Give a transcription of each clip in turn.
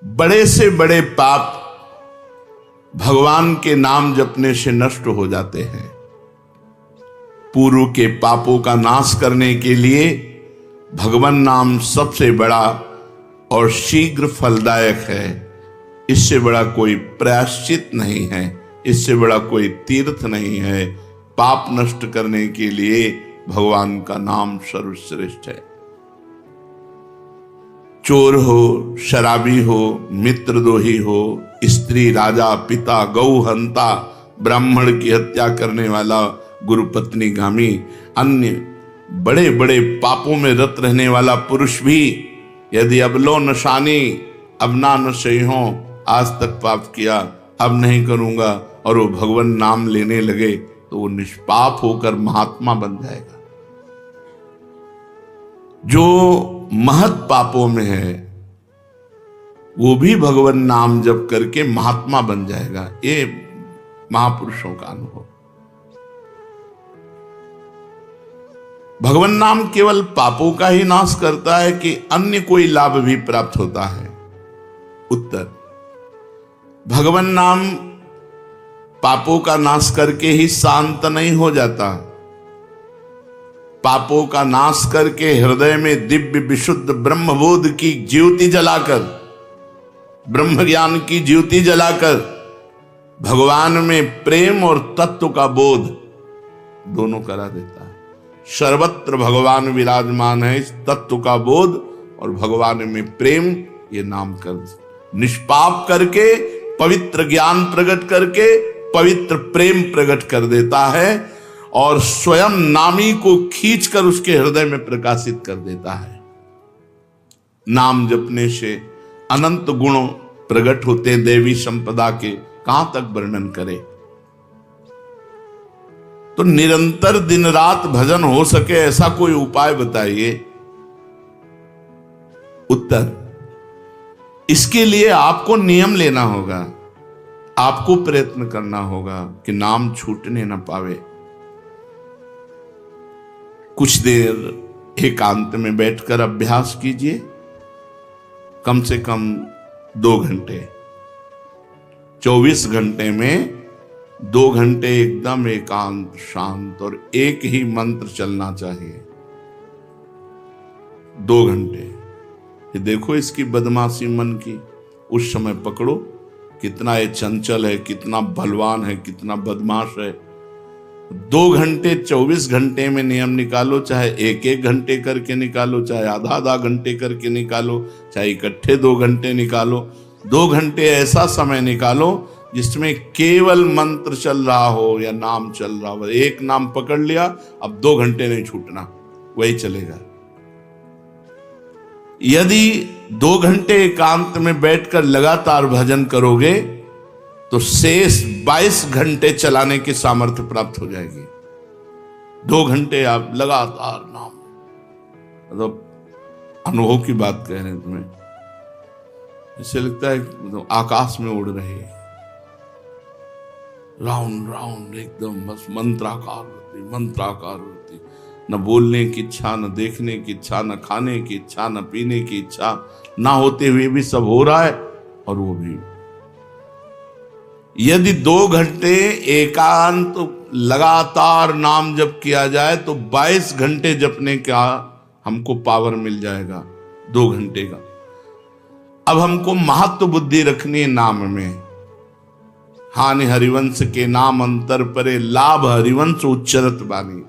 बड़े से बड़े पाप भगवान के नाम जपने से नष्ट हो जाते हैं। पूर्व के पापों का नाश करने के लिए भगवान नाम सबसे बड़ा और शीघ्र फलदायक है। इससे बड़ा कोई प्रायश्चित नहीं है, इससे बड़ा कोई तीर्थ नहीं है। पाप नष्ट करने के लिए भगवान का नाम सर्वश्रेष्ठ है। चोर हो, शराबी हो, मित्रद्रोही हो, स्त्री, राजा, पिता, गौ हंता, ब्राह्मण की हत्या करने वाला, गुरुपत्नी गामी, अन्य बड़े बड़े पापों में रत रहने वाला पुरुष भी यदि अब लो नशानी अब ना नशे हो, आज तक पाप किया अब नहीं करूंगा, और वो भगवान नाम लेने लगे तो वो निष्पाप होकर महात्मा बन जाएगा। जो महत पापों में है वो भी भगवान नाम जप करके महात्मा बन जाएगा। ये महापुरुषों का अनुभव। भगवान नाम केवल पापों का ही नाश करता है कि अन्य कोई लाभ भी प्राप्त होता है? उत्तर, भगवान नाम पापों का नाश करके ही शांत नहीं हो जाता। पापों का नाश करके हृदय में दिव्य विशुद्ध ब्रह्मबोध की ज्योति जलाकर, ब्रह्म ज्ञान की ज्योति जलाकर भगवान में प्रेम और तत्व का बोध दोनों करा देता है। सर्वत्र भगवान विराजमान है। इस तत्व का बोध और भगवान में प्रेम, ये नाम कर निष्पाप करके पवित्र ज्ञान प्रकट करके पवित्र प्रेम प्रकट कर देता है और स्वयं नामी को खींचकर उसके हृदय में प्रकाशित कर देता है। नाम जपने से अनंत गुण प्रकट होते हैं देवी संपदा के, कहां तक वर्णन करें। तो निरंतर दिन रात भजन हो सके ऐसा कोई उपाय बताइए। उत्तर, इसके लिए आपको नियम लेना होगा, आपको प्रयत्न करना होगा कि नाम छूटने न पावे। कुछ देर एकांत में बैठकर अभ्यास कीजिए, कम से कम 2 घंटे। 24 घंटे में 2 घंटे एकदम एकांत शांत और एक ही मंत्र चलना चाहिए। 2 घंटे। ये देखो इसकी बदमाशी मन की, उस समय पकड़ो कितना ये चंचल है, कितना बलवान है, कितना बदमाश है। 2 घंटे 24 घंटे में नियम निकालो, चाहे 1-1 घंटे करके निकालो, चाहे आधा घंटे करके निकालो, चाहे इकट्ठे 2 घंटे निकालो। 2 घंटे ऐसा समय निकालो जिसमें केवल मंत्र चल रहा हो या नाम चल रहा हो। एक नाम पकड़ लिया, अब 2 घंटे नहीं छूटना, वही चलेगा। यदि 2 घंटे एकांत में बैठकर लगातार भजन करोगे तो शेष 22 घंटे चलाने की सामर्थ्य प्राप्त हो जाएगी। 2 घंटे आप लगातार नाम, मतलब अनुभव की बात कह रहे हैं तुम्हें, इससे लगता है मतलब आकाश में उड़ रहे हैं, राउंड राउंड एकदम बस मंत्राकार होती, न बोलने की इच्छा, न देखने की इच्छा, न खाने की इच्छा, न पीने की इच्छा, ना होते हुए भी सब हो रहा है। और वो भी यदि 2 घंटे एकांत लगातार नाम जप किया जाए तो 22 घंटे जपने का हमको पावर मिल जाएगा 2 घंटे का। अब हमको महत्व बुद्धि रखनी है नाम में। हानि हरिवंश के नाम अंतर परे, लाभ हरिवंश उच्चरत बानी।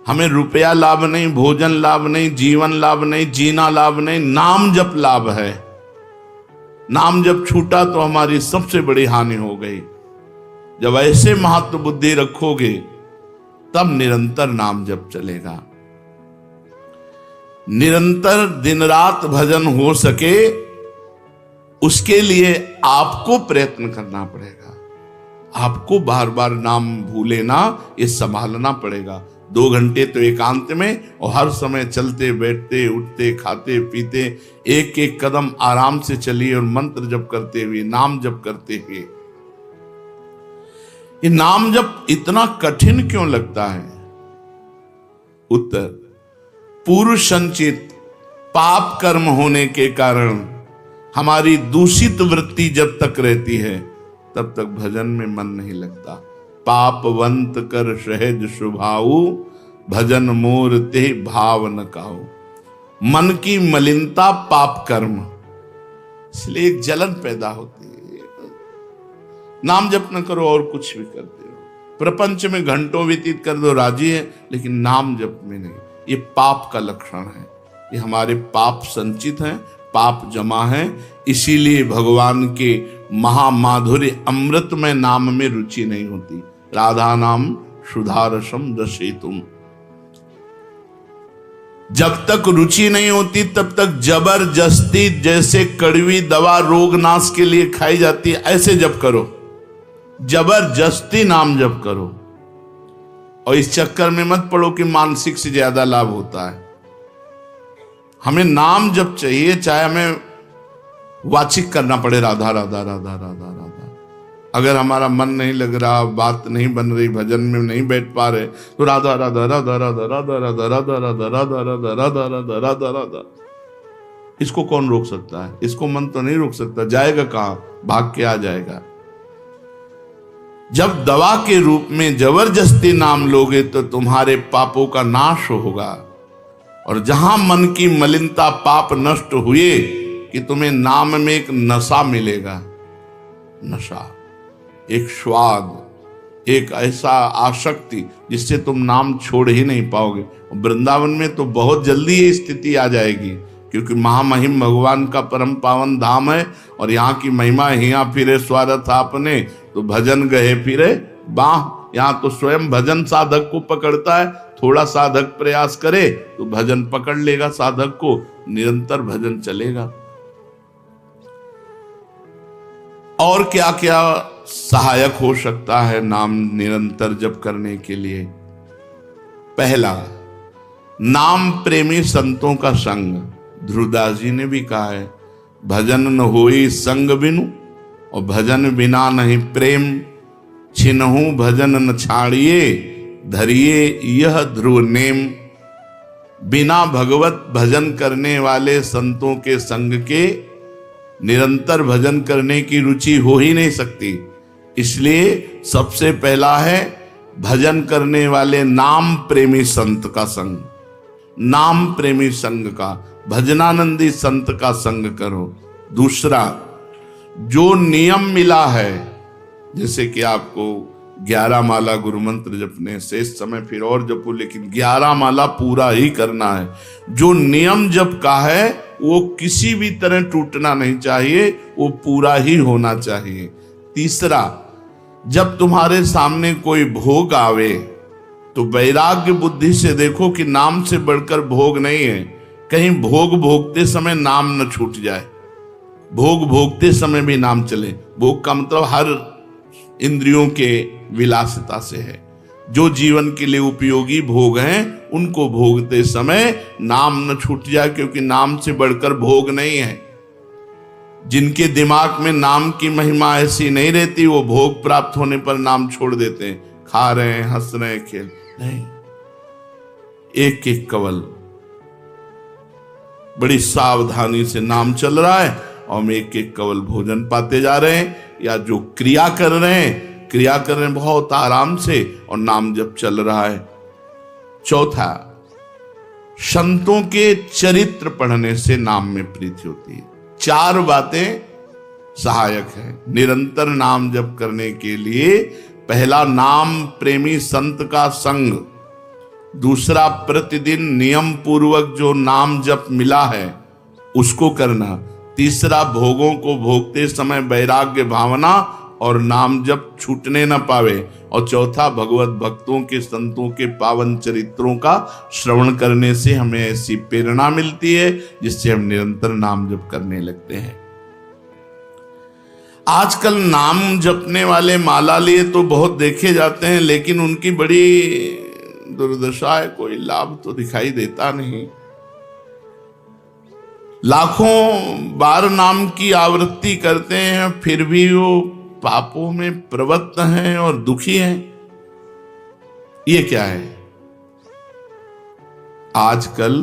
हमें रुपया लाभ नहीं, भोजन लाभ नहीं, जीवन लाभ नहीं, जीना लाभ नहीं, नाम जप लाभ है। नाम जब छूटा तो हमारी सबसे बड़ी हानि हो गई। जब ऐसे महत्व बुद्धि रखोगे तब निरंतर नाम जप चलेगा। निरंतर दिन रात भजन हो सके उसके लिए आपको प्रयत्न करना पड़ेगा। आपको बार बार नाम भूले ना, ये संभालना पड़ेगा। 2 घंटे तो एकांत में, और हर समय चलते बैठते उठते खाते पीते एक एक कदम आराम से चलिए और मंत्र जप करते हुए, नाम जप करते हुए। ये नाम जप इतना कठिन क्यों लगता है? उत्तर, पूर्व संचित पाप कर्म होने के कारण हमारी दूषित वृत्ति जब तक रहती है तब तक भजन में मन नहीं लगता। पापवंत कर सहज स्वभाऊ, भजन मोर ते भाव न काऊ। मन की मलिनता पाप कर्म, इसलिए एक जलन पैदा होती है। नाम जप न करो और कुछ भी करते हो, प्रपंच में घंटों व्यतीत कर दो, राजी है, लेकिन नाम जप में नहीं। ये पाप का लक्षण है। ये हमारे पाप संचित हैं, पाप जमा है। इसीलिए भगवान के महामाधुर्य अमृतमय नाम में रुचि नहीं होती। राधा नाम सुधारसम दशेतुम। जब तक रुचि नहीं होती तब तक जबरदस्ती, जैसे कड़वी दवा रोग नाश के लिए खाई जाती है, ऐसे जप करो, जबरदस्ती नाम जप करो। और इस चक्कर में मत पड़ो कि मानसिक से ज्यादा लाभ होता है। हमें नाम जप चाहिए, चाहे हमें वाचिक करना पड़े राधा राधा राधा राधा राधा। अगर हमारा मन नहीं लग रहा, बात नहीं बन रही, भजन में नहीं बैठ पा रहे, तो राधा राधा राधा राधा राधा राधा राधा राधा राधा राधा राधा राधा राधा राधा। इसको कौन रोक सकता है? इसको मन तो नहीं रोक सकता। जाएगा कहां? भाग के आ जाएगा। जब दवा के रूप में जबरदस्ती नाम लोगे तो तुम्हारे पापों का नाश होगा। और जहां मन की मलिनता, पाप नष्ट हुए कि तुम्हें नाम में एक नशा मिलेगा। नशा, एक स्वाद, एक ऐसा आसक्ति जिससे तुम नाम छोड़ ही नहीं पाओगे। वृंदावन में तो बहुत जल्दी ये स्थिति आ जाएगी, क्योंकि महामहिम भगवान का परम पावन धाम है। और यहाँ की महिमा, हिया फिरे स्वार्थ आपने, तो भजन गए फिरे बाह। यहाँ तो स्वयं भजन साधक को पकड़ता है। थोड़ा साधक प्रयास करे तो भजन पकड़ लेगा साधक को, निरंतर भजन चलेगा। और क्या क्या सहायक हो सकता है नाम निरंतर जप करने के लिए? पहला, नाम प्रेमी संतों का संग। ध्रुवदास जी ने भी कहा है, भजन न होई संग बिनु, और भजन बिना नहीं प्रेम। छिनहु भजन न छाड़िए, धरिए यह ध्रुव नेम। बिना भगवत भजन करने वाले संतों के संग के निरंतर भजन करने की रुचि हो ही नहीं सकती। इसलिए सबसे पहला है भजन करने वाले नाम प्रेमी संत का संग। नाम प्रेमी संग का, भजनानंदी संत का संग करो। दूसरा, जो नियम मिला है, जैसे कि आपको 11 माला गुरु मंत्र जपने से इस समय फिर और जपो, लेकिन 11 माला पूरा ही करना है। जो नियम जप का है वो किसी भी तरह टूटना नहीं चाहिए, वो पूरा ही होना चाहिए। तीसरा, जब तुम्हारे सामने कोई भोग आवे तो वैराग्य बुद्धि से देखो कि नाम से बढ़कर भोग नहीं है। कहीं भोग भोगते समय नाम न छूट जाए। भोग भोगते समय भी नाम चले। भोग का मतलब हर इंद्रियों के विलासिता से है। जो जीवन के लिए उपयोगी भोग हैं उनको भोगते समय नाम न छूट जाए, क्योंकि नाम से बढ़कर भोग नहीं है। जिनके दिमाग में नाम की महिमा ऐसी नहीं रहती, वो भोग प्राप्त होने पर नाम छोड़ देते हैं। खा रहे हैं, हंस रहे हैं, खेल नहीं। एक एक कवल बड़ी सावधानी से नाम चल रहा है और हम एक एक कवल भोजन पाते जा रहे हैं, या जो क्रिया कर रहे हैं बहुत आराम से और नाम जप चल रहा है। चौथा, संतों के चरित्र पढ़ने से नाम में प्रीति होती है। 4 बातें सहायक है निरंतर नाम जप करने के लिए। पहला, नाम प्रेमी संत का संग। दूसरा, प्रतिदिन नियम पूर्वक जो नाम जप मिला है उसको करना। तीसरा, भोगों को भोगते समय वैराग्य भावना और नाम जप छूटने न पावे। और चौथा, भगवत भक्तों के, संतों के पावन चरित्रों का श्रवण करने से हमें ऐसी प्रेरणा मिलती है जिससे हम निरंतर नाम जप करने लगते हैं। आजकल नाम जपने वाले माला लिए तो बहुत देखे जाते हैं, लेकिन उनकी बड़ी दुर्दशा है, कोई लाभ तो दिखाई देता नहीं। लाखों बार नाम की आवृत्ति करते हैं, फिर भी वो पापों में प्रवृत्त हैं और दुखी हैं। ये क्या है? आजकल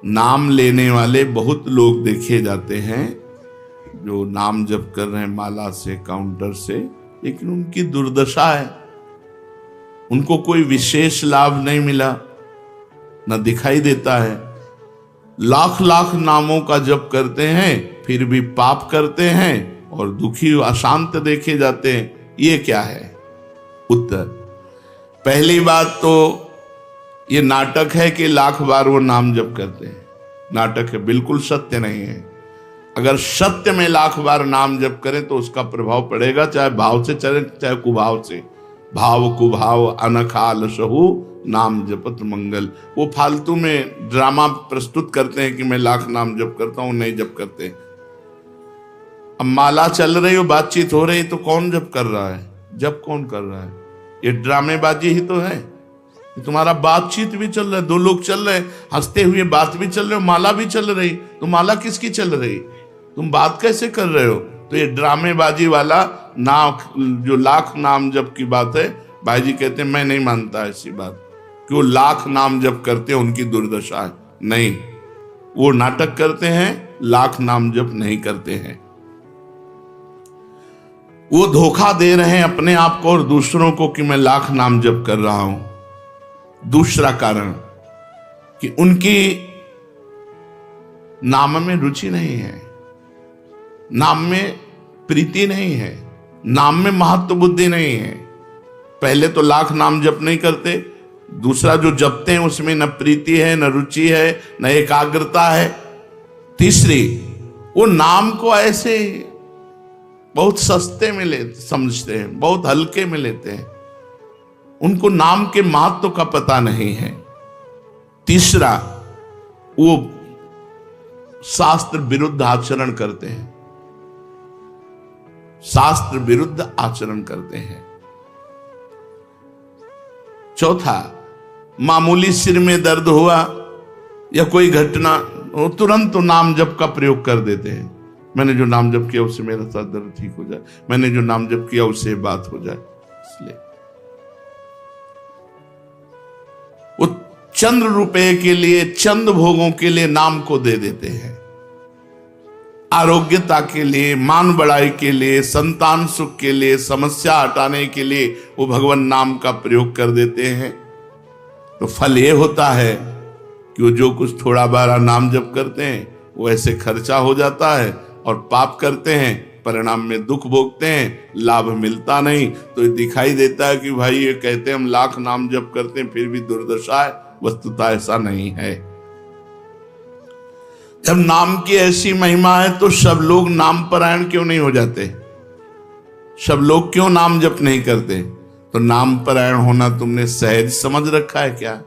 नाम लेने वाले बहुत लोग देखे जाते हैं जो नाम जप कर रहे हैं माला से, काउंटर से, लेकिन उनकी दुर्दशा है, उनको कोई विशेष लाभ नहीं मिला, न दिखाई देता है। लाख लाख नामों का जप करते हैं फिर भी पाप करते हैं और दुखी अशांत देखे जाते हैं। ये क्या है? उत्तर, पहली बात तो ये नाटक है कि लाख बार वो नाम जप करते हैं। नाटक है, बिल्कुल सत्य नहीं है। अगर सत्य में लाख बार नाम जप करें तो उसका प्रभाव पड़ेगा, चाहे भाव से चले चाहे कुभाव से। भाव कुभाव अनखाल सहु नाम जपत मंगल। वो फालतू में ड्रामा प्रस्तुत करते हैं कि मैं लाख नाम जप करता हूं, नहीं जप करते। अब माला चल रही हो, बातचीत हो रही, तो कौन जप कर रहा है? जप कौन कर रहा है? ये ड्रामेबाजी ही तो है। तुम्हारा बातचीत भी चल रहा है, दो लोग चल रहे हैं, हंसते हुए बात भी चल रहे हो, माला भी चल रही, तो माला किसकी चल रही? तुम बात कैसे कर रहे हो? तो ये ड्रामेबाजी वाला नाम, जो लाख नाम जप की बात है, भाई जी कहते हैं मैं नहीं मानता ऐसी बात कि वो लाख नाम जप करते हैं उनकी दुर्दशा है। नहीं, वो नाटक करते हैं, लाख नाम जप नहीं करते हैं। वो धोखा दे रहे हैं अपने आप को और दूसरों को कि मैं लाख नाम जप कर रहा हूं। दूसरा कारण कि उनकी नाम में रुचि नहीं है, नाम में प्रीति नहीं है, नाम में महत्व बुद्धि नहीं है। पहले तो लाख नाम जप नहीं करते, दूसरा जो जपते हैं उसमें न प्रीति है, न रुचि है, न एकाग्रता है। तीसरी, वो नाम को ऐसे बहुत सस्ते में समझते हैं, बहुत हल्के में लेते हैं, उनको नाम के महत्व का पता नहीं है। तीसरा, वो शास्त्र विरुद्ध आचरण करते हैं, शास्त्र विरुद्ध आचरण करते हैं। चौथा, मामूली सिर में दर्द हुआ या कोई घटना, वो तुरंत तो नाम जप का प्रयोग कर देते हैं। मैंने जो नाम जप किया उससे मेरा सर दर्द ठीक हो जाए, मैंने जो नाम जप किया उससे बात हो जाए। इसलिए वो चंद रुपए के लिए, चंद भोगों के लिए नाम को दे देते हैं। आरोग्यता के लिए, मान बढ़ाई के लिए, संतान सुख के लिए, समस्या हटाने के लिए वो भगवान नाम का प्रयोग कर देते हैं। तो फल ये होता है कि वो जो कुछ थोड़ा बारा नाम जप करते हैं वो ऐसे खर्चा हो जाता है, और पाप करते हैं, परिणाम में दुख भोगते हैं, लाभ मिलता नहीं। तो ये दिखाई देता है कि भाई ये कहते हैं हम लाख नाम जप करते हैं फिर भी दुर्दशा है। वस्तुतः ऐसा नहीं है। जब नाम की ऐसी महिमा है तो सब लोग नाम परायण क्यों नहीं हो जाते? सब लोग क्यों नाम जप नहीं करते? तो नाम परायण होना तुमने सहज समझ रखा है क्या?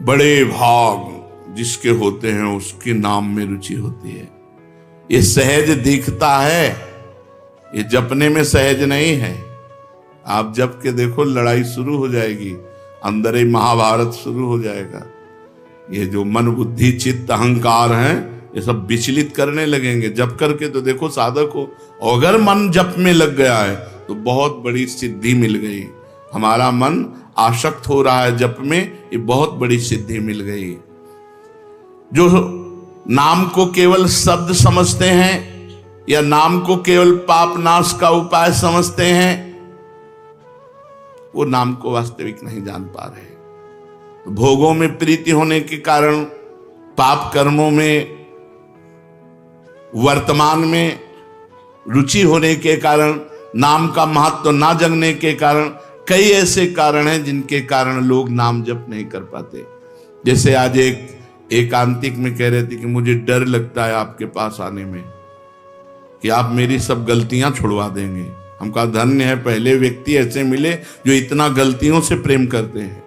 बड़े भाग जिसके होते हैं उसके नाम में रुचि होती है। ये सहज दिखता है, ये जपने में सहज नहीं है। आप जप के देखो, लड़ाई शुरू हो जाएगी, अंदर ही महाभारत शुरू हो जाएगा। ये जो मन बुद्धि चित्त अहंकार हैं, ये सब विचलित करने लगेंगे। जप करके तो देखो साधक हो, अगर मन जप में लग गया है तो बहुत बड़ी सिद्धि मिल गई। हमारा मन आसक्त हो रहा है जप में, ये बहुत बड़ी सिद्धि मिल गई। जो नाम को केवल शब्द समझते हैं या नाम को केवल पाप नाश का उपाय समझते हैं, वो नाम को वास्तविक नहीं जान पा रहे। तो भोगों में प्रीति होने के कारण, पाप कर्मों में, वर्तमान में रुचि होने के कारण, नाम का महत्व ना जगने के कारण, कई ऐसे कारण हैं जिनके कारण लोग नाम जप नहीं कर पाते। जैसे आज एक एकांतिक में कह रहे थे कि मुझे डर लगता है आपके पास आने में कि आप मेरी सब गलतियां छुड़वा देंगे। हम कहा धन्य है, पहले व्यक्ति ऐसे मिले जो इतना गलतियों से प्रेम करते हैं,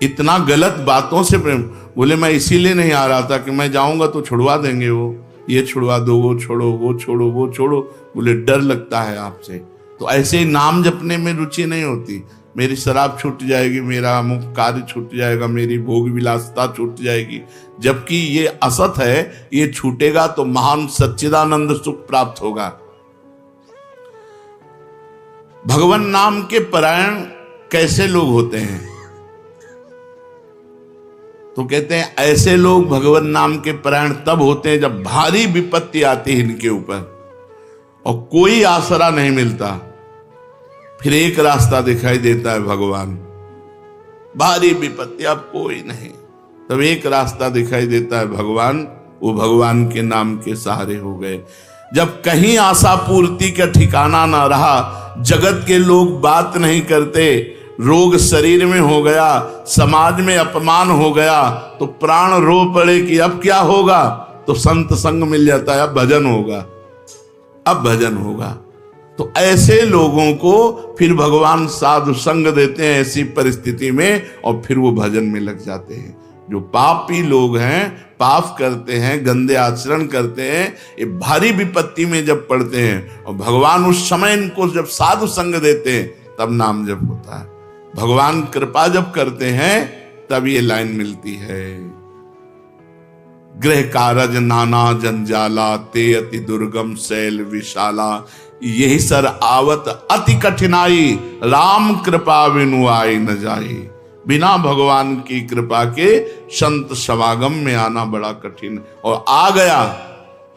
इतना गलत बातों से प्रेम। बोले मैं इसीलिए नहीं आ रहा था कि मैं जाऊंगा तो छुड़वा देंगे, वो ये छुड़वा दो, वो छोड़ो, वो छोड़ो, वो छोड़ो। बोले डर लगता है आपसे। तो ऐसे ही नाम जपने में रुचि नहीं होती। मेरी शराब छूट जाएगी, मेरा अमुक कार्य छूट जाएगा, मेरी भोग विलासता छूट जाएगी। जबकि ये असत है, ये छूटेगा तो महान सच्चिदानंद सुख प्राप्त होगा। भगवान नाम के परायण कैसे लोग होते हैं? तो कहते हैं ऐसे लोग भगवान नाम के परायण तब होते हैं जब भारी विपत्ति आती है इनके ऊपर और कोई आसरा नहीं मिलता। फिर एक रास्ता दिखाई देता है भगवान, भारी विपत्ति अब कोई नहीं, तब एक रास्ता दिखाई देता है भगवान, वो भगवान के नाम के सहारे हो गए। जब कहीं आशा पूर्ति का ठिकाना ना रहा, जगत के लोग बात नहीं करते, रोग शरीर में हो गया, समाज में अपमान हो गया, तो प्राण रो पड़े कि अब क्या होगा, तो संत संग मिल जाता है, अब भजन होगा, अब भजन होगा। तो ऐसे लोगों को फिर भगवान साधु संग देते हैं ऐसी परिस्थिति में, और फिर वो भजन में लग जाते हैं। जो पापी लोग हैं, पाप करते हैं, गंदे आचरण करते हैं, ये भारी विपत्ति में जब पड़ते हैं और भगवान उस समय इनको जब साधु संग देते हैं तब नाम जप होता है। भगवान कृपा जब करते हैं तब ये लाइन मिलती है, गृह कारज नाना जंजाला, ते अति दुर्गम शैल विशाला, यही सर आवत अति कठिनाई, राम कृपा बिनु आई न जाई। बिना भगवान की कृपा के संत समागम में आना बड़ा कठिन, और आ गया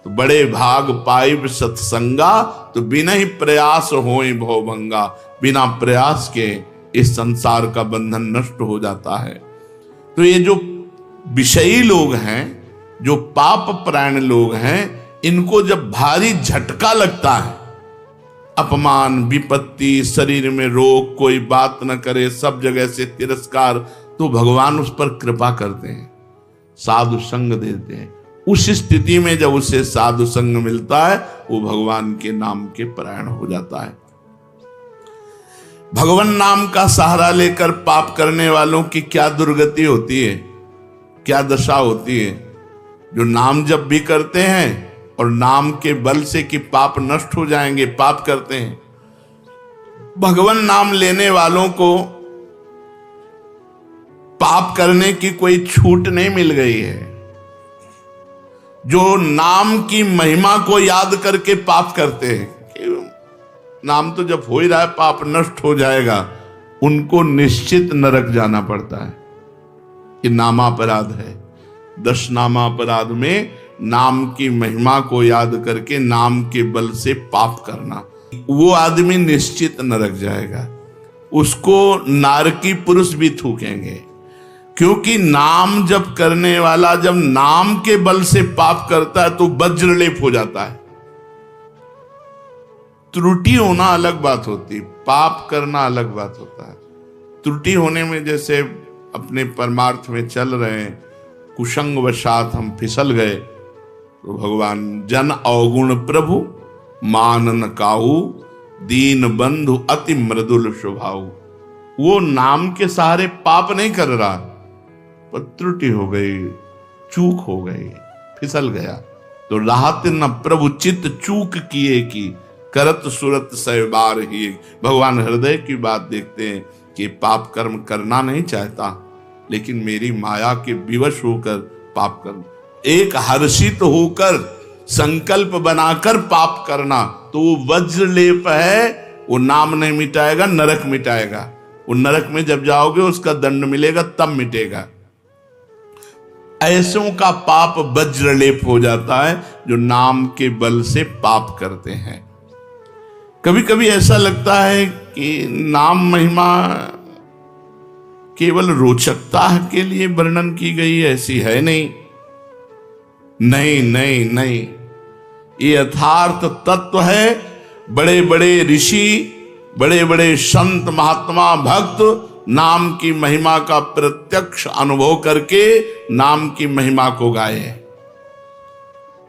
तो बड़े भाग पाइब सत्संगा, तो बिना ही प्रयास होई भवभंगा। बिना प्रयास के इस संसार का बंधन नष्ट हो जाता है। तो ये जो विषयी लोग हैं, जो पाप परायण लोग हैं, इनको जब भारी झटका लगता है, अपमान, विपत्ति, शरीर में रोग, कोई बात न करे, सब जगह से तिरस्कार, तो भगवान उस पर कृपा करते हैं, साधु संग देते हैं। उस स्थिति में जब उसे साधु संग मिलता है, वो भगवान के नाम के परायण हो जाता है। भगवान नाम का सहारा लेकर पाप करने वालों की क्या दुर्गति होती है, क्या दशा होती है। जो नाम जब भी करते हैं और नाम के बल से कि पाप नष्ट हो जाएंगे, पाप करते हैं। भगवान नाम लेने वालों को पाप करने की कोई छूट नहीं मिल गई है। जो नाम की महिमा को याद करके पाप करते हैं, नाम तो जब हो ही रहा है पाप नष्ट हो जाएगा, उनको निश्चित नरक जाना पड़ता है। ये नामापराध है। 10 नामापराध में नाम की महिमा को याद करके नाम के बल से पाप करना, वो आदमी निश्चित नरक जाएगा। उसको नारकी पुरुष भी थूकेंगे, क्योंकि नाम जप करने वाला जब नाम के बल से पाप करता है तो वज्रलेप हो जाता है। त्रुटि होना अलग बात होती, पाप करना अलग बात होता है। त्रुटि होने में जैसे अपने परमार्थ में चल रहे हैं, कुसंग वशात हम फिसल गए, तो भगवान जन अवगुण प्रभु मान न काहू, दीन बंधु अति मृदुल स्वभाव। वो नाम के सहारे पाप नहीं कर रहा, पर त्रुटि हो गई, चूक हो गई, फिसल गया। तो राहत न प्रभु चित्त चूक किए की, करत सुरत सहबार ही। भगवान हृदय की बात देखते हैं कि पाप कर्म करना नहीं चाहता, लेकिन मेरी माया के विवश होकर पाप करना, एक हर्षित होकर संकल्प बनाकर पाप करना, तो वो वज्रलेप है। वो नाम नहीं मिटाएगा, नरक मिटाएगा। वो नरक में जब जाओगे उसका दंड मिलेगा, तब मिटेगा। ऐसों का पाप वज्रलेप हो जाता है जो नाम के बल से पाप करते हैं। कभी कभी ऐसा लगता है कि नाम महिमा केवल रोचकता के लिए वर्णन की गई है, ऐसी है नहीं। नहीं नहीं नहीं, ये यथार्थ तत्व है। बड़े बड़े ऋषि, बड़े बड़े संत, महात्मा, भक्त नाम की महिमा का प्रत्यक्ष अनुभव करके नाम की महिमा को गाए।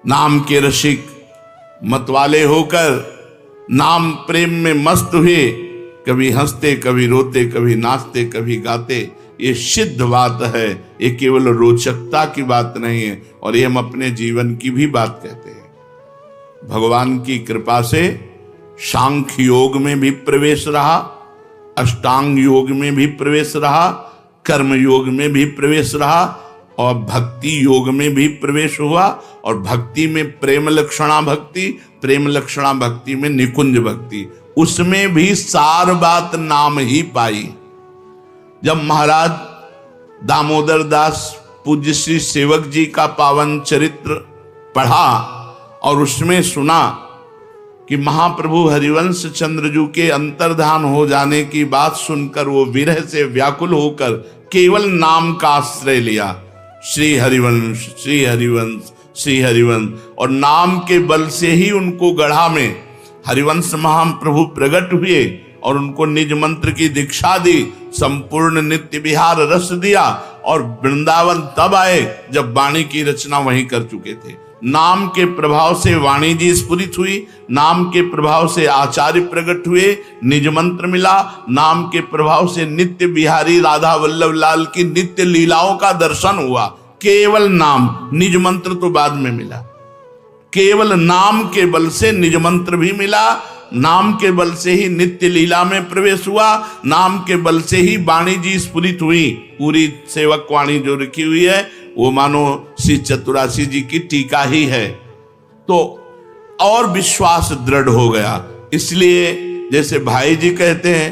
नाम के रसिक मतवाले होकर नाम प्रेम में मस्त हुए, कभी हंसते, कभी रोते, कभी नाचते, कभी गाते। ये सिद्ध बात है, ये केवल रोचकता की बात नहीं है, और ये हम अपने जीवन की भी बात कहते हैं। भगवान की कृपा से सांख्य योग में भी प्रवेश रहा, अष्टांग योग में भी प्रवेश रहा, कर्म योग में भी प्रवेश रहा, और भक्ति योग में भी प्रवेश हुआ। और भक्ति में प्रेम लक्षणा भक्ति, प्रेम लक्षणा भक्ति में निकुंज भक्ति, उसमें भी सार बात नाम ही पाई। जब महाराज दामोदर दास पूज्य श्री सेवक जी का पावन चरित्र पढ़ा और उसमें सुना कि महाप्रभु हरिवंश चंद्रजू के अंतर्धान हो जाने की बात सुनकर वो विरह से व्याकुल होकर केवल नाम का आश्रय लिया, श्री हरिवंश श्री हरिवंश श्री हरिवंश, और नाम के बल से ही उनको गढ़ा में हरिवंश महाप्रभु प्रकट हुए और उनको निज मंत्र की दीक्षा दी, संपूर्ण नित्य विहार रस दिया और वृंदावन तब आए जब वाणी की रचना वहीं कर चुके थे। नाम के प्रभाव से वाणी जी स्फुरित हुई, नाम के प्रभाव से आचार्य प्रकट हुए, निज मंत्र मिला, नाम के प्रभाव से नित्य बिहारी राधा वल्लभ लाल की नित्य लीलाओं का दर्शन हुआ। केवल नाम, निज मंत्र तो बाद में मिला। केवल नाम के बल से निज मंत्र भी मिला, नाम के बल से ही नित्य लीला में प्रवेश हुआ, नाम के बल से ही वाणी जी स्फुरित हुई। पूरी सेवक वाणी जो लिखी हुई है वो मानो श्री चतुरासी जी की टीका ही है, तो और विश्वास दृढ़ हो गया। इसलिए जैसे भाई जी कहते हैं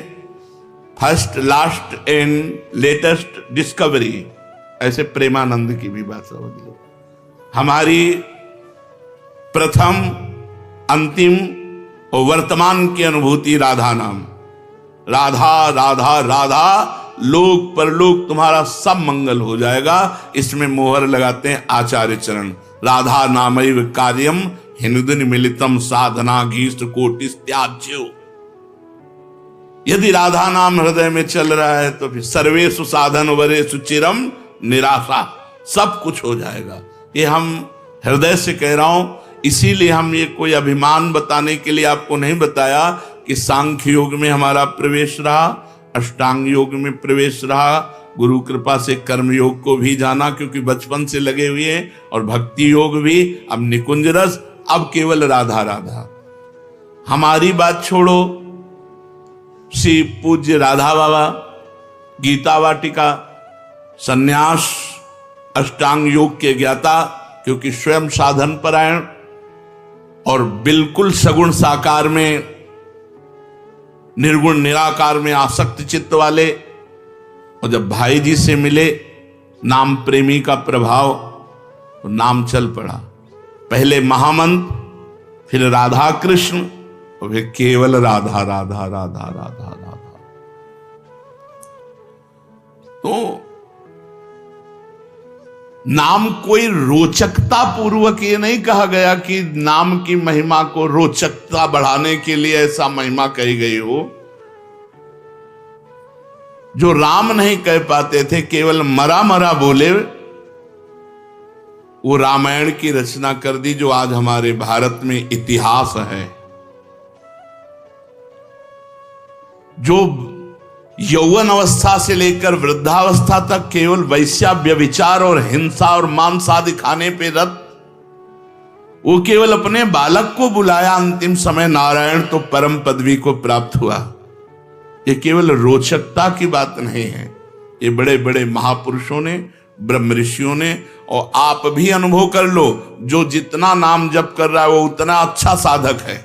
first last and latest discovery, ऐसे प्रेमानंद की भी बात समझ लो। हमारी प्रथम अंतिम और वर्तमान की अनुभूति राधा नाम, राधा राधा राधा, लोक परलोक तुम्हारा सब मंगल हो जाएगा। इसमें मोहर लगाते हैं आचार्य चरण, राधा नामैव कार्यम हिंदुन मिलितम साधना घीष्ट कोटिस त्याज्यो। यदि राधा नाम हृदय में चल रहा है तो फिर सर्वेषु साधन वरेषु चिरम निराशा, सब कुछ हो जाएगा। ये हम हृदय से कह रहा हूं, इसीलिए हम ये कोई अभिमान बताने के लिए आपको नहीं बताया कि सांख्य योग में हमारा प्रवेश रहा, अष्टांग योग में प्रवेश रहा, गुरु कृपा से कर्म योग को भी जाना क्योंकि बचपन से लगे हुए हैं, और भक्ति योग भी, अब निकुंज रस, अब केवल राधा राधा। हमारी बात छोड़ो, श्री पूज्य राधा बाबा गीता वाटिका सन्यास अष्टांग योग के ज्ञाता, क्योंकि स्वयं साधन परायण और बिल्कुल सगुण साकार में, निर्गुण निराकार में आसक्त चित्त वाले, और जब भाई जी से मिले नाम प्रेमी का प्रभाव, तो नाम चल पड़ा। पहले महामंत्र, फिर राधा कृष्ण, और फिर केवल राधा राधा राधा राधा राधा। तो नाम कोई रोचकता पूर्वक ये नहीं कहा गया कि नाम की महिमा को रोचकता बढ़ाने के लिए ऐसा महिमा कही गई हो। जो राम नहीं कह पाते थे, केवल मरा मरा बोले, वो रामायण की रचना कर दी, जो आज हमारे भारत में इतिहास है। जो यौवन अवस्था से लेकर वृद्धावस्था तक केवल वैश्या व्यभिचार और हिंसा और मांस आदि खाने पे रत, वो केवल अपने बालक को बुलाया अंतिम समय, नारायण तो परम पदवी को प्राप्त हुआ। ये केवल रोचकता की बात नहीं है, ये बड़े बड़े महापुरुषों ने, ब्रह्म ऋषियों ने, और आप भी अनुभव कर लो, जो जितना नाम जप कर रहा है वो उतना अच्छा साधक है,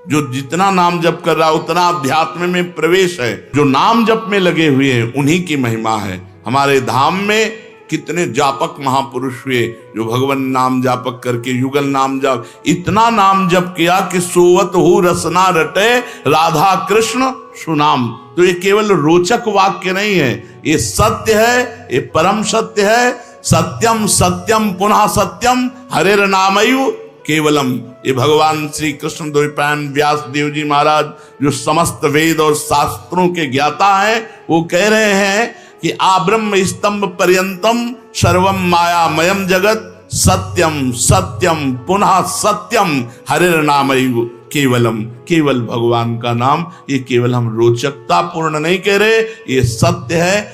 जो जितना नाम जप कर रहा है उतना अध्यात्म में प्रवेश है। जो नाम जप में लगे हुए हैं उन्हीं की महिमा है। हमारे धाम में कितने जापक महापुरुष हुए जो भगवान नाम जापक करके युगल नाम जाप, इतना नाम जप किया कि सोवत हु रसना रटे राधा कृष्ण सुनाम। तो ये केवल रोचक वाक्य नहीं है, ये सत्य है, ये परम सत्य है। सत्यम सत्यम पुनः सत्यम हरेर नामयु केवलम। ये भगवान श्री कृष्ण द्वैपायन व्यास देव जी महाराज, जो समस्त वेद और शास्त्रों के ज्ञाता हैं, वो कह रहे हैं कि आब्रह्म स्तंभ पर्यंतम सर्वम मायामयम जगत सत्यम सत्यम पुनः सत्यम हरेर नामयु केवलम। केवल भगवान का नाम, ये केवल हम रोचकता पूर्ण नहीं कह रहे, ये सत्य है।